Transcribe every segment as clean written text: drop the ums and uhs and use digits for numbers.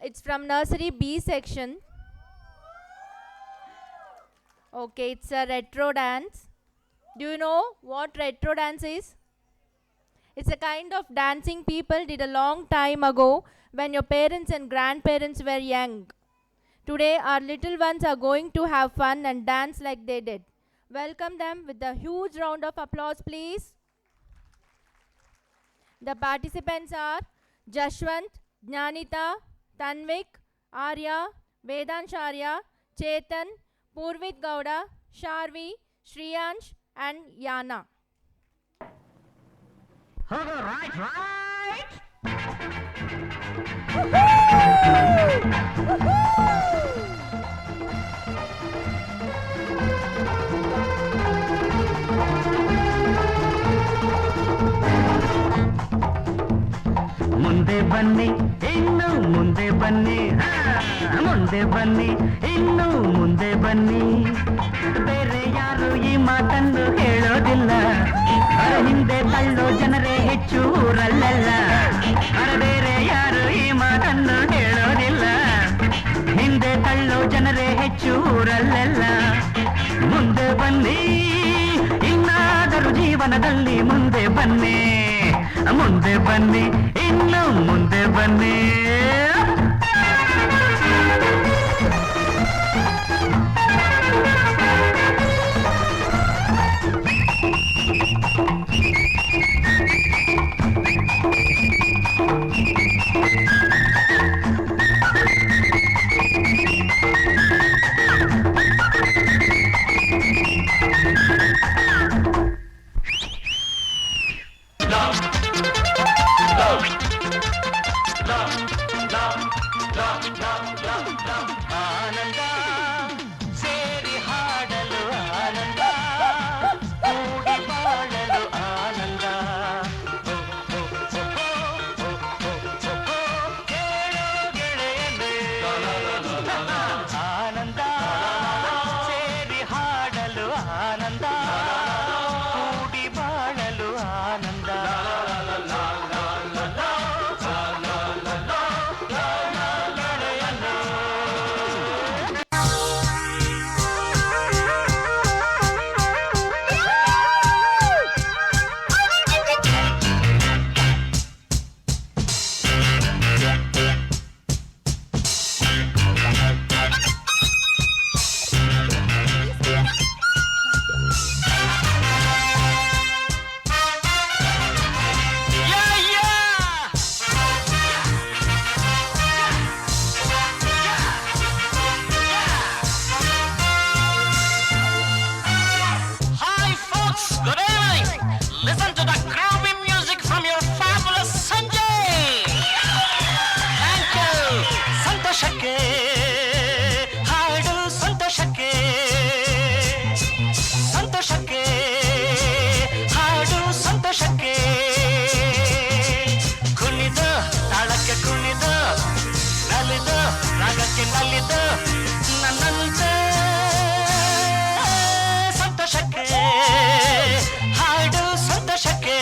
It's from nursery B section. Okay, it's a retro dance. Do you know what retro dance is? It's a kind of dancing people did a long time ago when your parents and grandparents were young. Today, our little ones are going to have fun and dance like they did. Welcome them with a huge round of applause, please. The participants are Jashwant, Jnanita, Tanvik, Arya, Vedansharya, Chetan, Purvit Gowda, Sharvi, Shriyansh, and Yana. Right, right. ಮುಂದೆ ಬನ್ನಿ ಇನ್ನು ಮುಂದೆ ಬನ್ನಿ ಮುಂದೆ ಬನ್ನಿ ಇನ್ನು ಮುಂದೆ ಬನ್ನಿ ಬೇರೆ ಯಾರು ಈ ಮಾತನ್ನು ಹೇಳೋದಿಲ್ಲ ಹಿಂದೆ ತಳ್ಳೋ ಜನರೇ ಹೆಚ್ಚು ಊರಲ್ಲೆಲ್ಲ ಬೇರೆ ಯಾರು ಈ ಮಾತನ್ನು ಹೇಳೋದಿಲ್ಲ ಹಿಂದೆ ತಳ್ಳೋ ಜನರೇ ಹೆಚ್ಚು ಊರಲ್ಲೆಲ್ಲ ಮುಂದೆ ಬನ್ನಿ ಇನ್ನಾದರೂ ಜೀವನದಲ್ಲಿ ಮುಂದೆ ಬನ್ನಿ ಮುಂದೆ ಬನ್ನಿ ಇನ್ನು ಮುಂದೆ ಬನ್ನಿ ಆನಂದ ಸೇರಿ ಹಾಡಲು ಆನಂದ ಕೂಡಿ ಬಾಳಲು ಆನಂದ ಕೇಳೋ ಗೆಳೆಯನೇ ಆನಂದ ಸೇರಿ ಹಾಡಲು ಆನಂದ ಕೂಡಿ ಬಾಳಲು ಆನಂದ Listen to the groovy music from your fabulous Sanjay. Thank you. ಸಂತೋಷಕ್ಕೆ ಹಾಡು ಸಂತೋಷಕ್ಕೆ ಸಂತೋಷಕ್ಕೆ ಹಾಡು ಸಂತೋಷಕ್ಕೆ ಕುಣಿದ ತಾಳಕ್ಕೆ ಕುಣಿದ ನಲಿದ ರಾಗಕ್ಕೆ ನಲಿದ ನನ್ನಂತೆ ಸಂತೋಷಕ್ಕೆ ಹಾಡು ಸಂತೋಷಕ್ಕೆ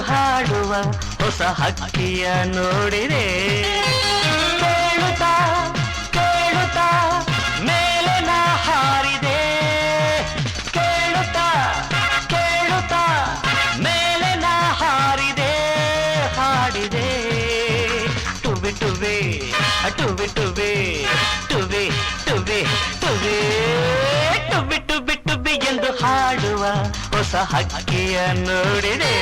ಹಾಡುವ ಹೊಸ ಹಕ್ಕಿಯ ನೋಡಿದೆ ಕೇಳುತ್ತಾ ಕೇಳುತ್ತಾ ಮೇಲೆ ನಾ ಹಾರಿದೆ ಕೇಳುತ್ತಾ ಕೇಳುತ್ತಾ ಮೇಲೆ ನಾ ಹಾರಿದೆ ಹಾಡಿದೆ ಟುವಿ ಟುವೆ ಟುವಿ ಟುವೆ ಟುವೆ ಟುವೆ ಟುವೆ ಟುವಿ ಟುವಿ ಟುವಿ ಎಂದು ಹಾಡುವ ಹೊಸ ಹಕ್ಕಿಯ ನೋಡಿದೆ